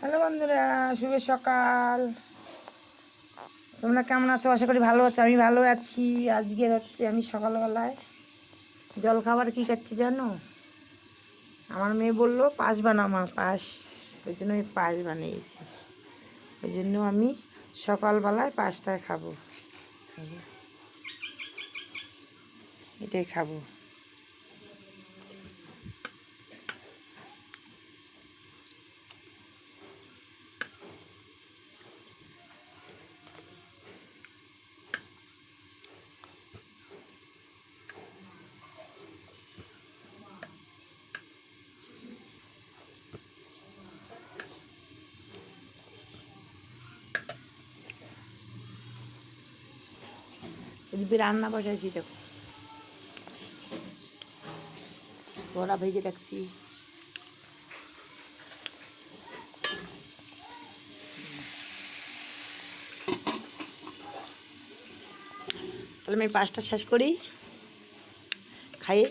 Hello বন্ধুরা, শুভ সকাল। তোমরা কেমন আছো? আশা করি ভালো আছো। আমি ভালো আছি। আজকে হচ্ছে আমি সকালবেলায় জলখাবার কী খাচ্ছি জানো? আমার মেয়ে বললো পায়েস বানাও, পায়েস। ওই জন্য আমি পায়েস বানিয়েছি। ওই জন্য আমি সকালবেলায় পায়েসটা খাবো, এটাই খাবো। এদিকে রান্না বসাইছি, দেখো বড়া ভেজে রাখছি। তাহলে আমি পায়েসটা শেষ করি, খাইয়ে